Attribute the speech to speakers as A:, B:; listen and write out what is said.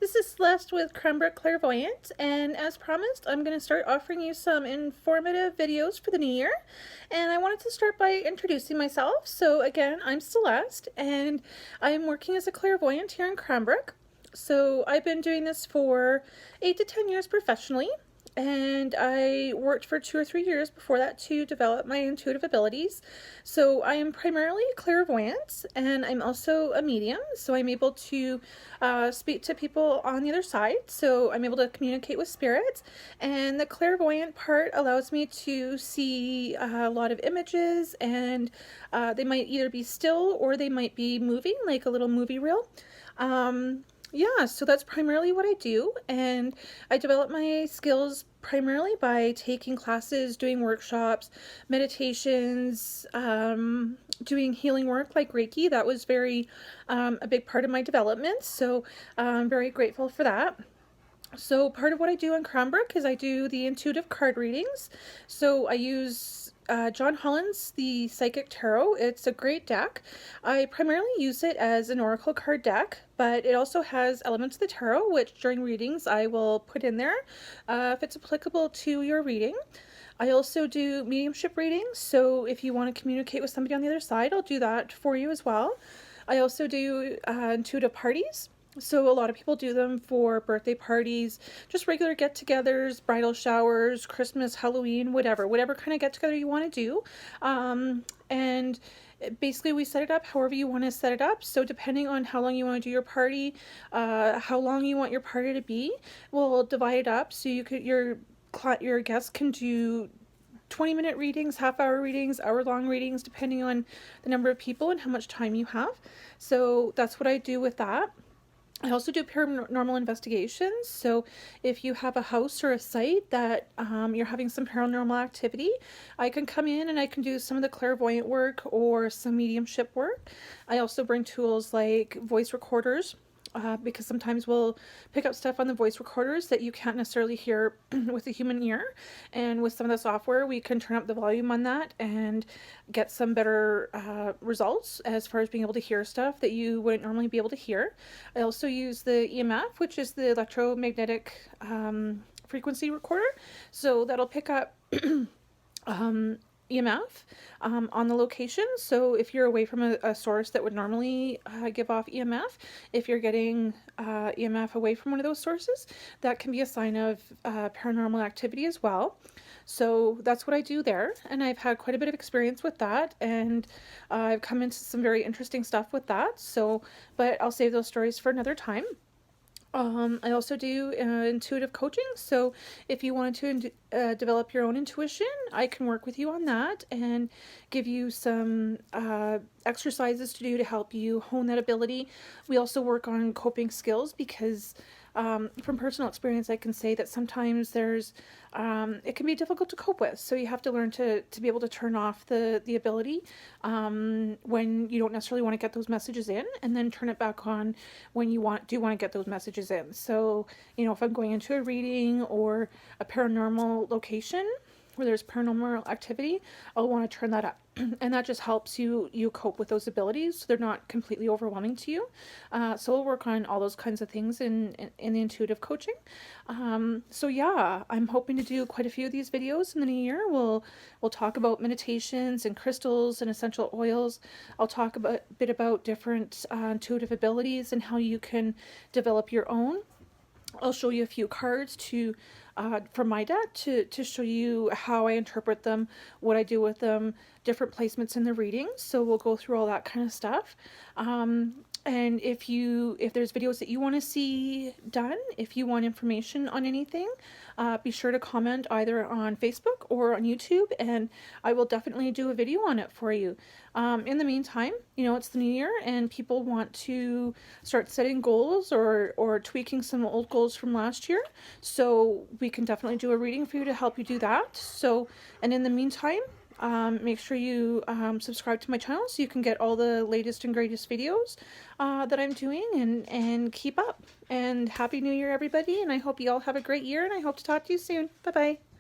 A: This is Celeste with Cranbrook Clairvoyant, and as promised, I'm going to start offering you some informative videos for the new year. And I wanted to start by introducing myself. So again, I'm Celeste, and I'm working as a clairvoyant here in Cranbrook. So I've been doing this for 8 to 10 years professionally, and I worked for 2 or 3 years before that to develop my intuitive abilities. So I am primarily clairvoyant, and I'm also a medium, so I'm able to speak to people on the other side. So I'm able to communicate with spirits, and the clairvoyant part allows me to see a lot of images, and they might either be still or they might be moving, like a little movie reel. Yeah, so that's primarily what I do, and I develop my skills primarily by taking classes, doing workshops, meditations, doing healing work like Reiki. That was very a big part of my development, so I'm very grateful for that. So part of what I do in Cranbrook is I do the intuitive card readings. So I use John Holland's The Psychic Tarot. It's a great deck. I primarily use it as an oracle card deck, but it also has elements of the tarot, which during readings I will put in there if it's applicable to your reading. I also do mediumship readings, so if you want to communicate with somebody on the other side, I'll do that for you as well. I also do intuitive parties. So a lot of people do them for birthday parties, just regular get-togethers, bridal showers, Christmas, Halloween, whatever kind of get-together you want to do. And basically we set it up however you want to set it up. So depending on how long you want to do your party, how long you want your party to be, we'll divide it up so your guests can do 20-minute readings, half-hour readings, hour-long readings, depending on the number of people and how much time you have. So that's what I do with that. I also do paranormal investigations, so if you have a house or a site that you're having some paranormal activity, I can come in and I can do some of the clairvoyant work or some mediumship work. I also bring tools like voice recorders, because sometimes we'll pick up stuff on the voice recorders that you can't necessarily hear with the human ear, and with some of the software we can turn up the volume on that and get some better results as far as being able to hear stuff that you wouldn't normally be able to hear. I also use the EMF, which is the electromagnetic frequency recorder, so that'll pick up EMF on the location. So if you're away from a source that would normally give off EMF, if you're getting EMF away from one of those sources, that can be a sign of paranormal activity as well. So that's what I do there, and I've had quite a bit of experience with that, and I've come into some very interesting stuff with that. So, but I'll save those stories for another time. I also do intuitive coaching, so if you want to develop your own intuition, I can work with you on that and give you some exercises to do to help you hone that ability. We also work on coping skills because from personal experience, I can say that sometimes it can be difficult to cope with. So you have to learn to be able to turn off the ability when you don't necessarily want to get those messages in, and then turn it back on when you do want to get those messages in. So, you know, if I'm going into a reading or a paranormal location where there's paranormal activity, I'll want to turn that up. And that just helps you cope with those abilities so they're not completely overwhelming to you. So we'll work on all those kinds of things in the intuitive coaching. So yeah, I'm hoping to do quite a few of these videos in the new year. We'll talk about meditations and crystals and essential oils. I'll talk a bit about different intuitive abilities and how you can develop your own. I'll show you a few cards from my deck to show you how I interpret them, what I do with them, different placements in the readings. So we'll go through all that kind of stuff. And if there's videos that you want to see done, if you want information on anything, be sure to comment either on Facebook or on YouTube, and I will definitely do a video on it for you. In the meantime, you know, it's the new year and people want to start setting goals or tweaking some old goals from last year. So we can definitely do a reading for you to help you do that. So, and in the meantime, make sure you subscribe to my channel so you can get all the latest and greatest videos that I'm doing, and keep up. And Happy New Year, everybody, and I hope you all have a great year, and I hope to talk to you soon. Bye-bye.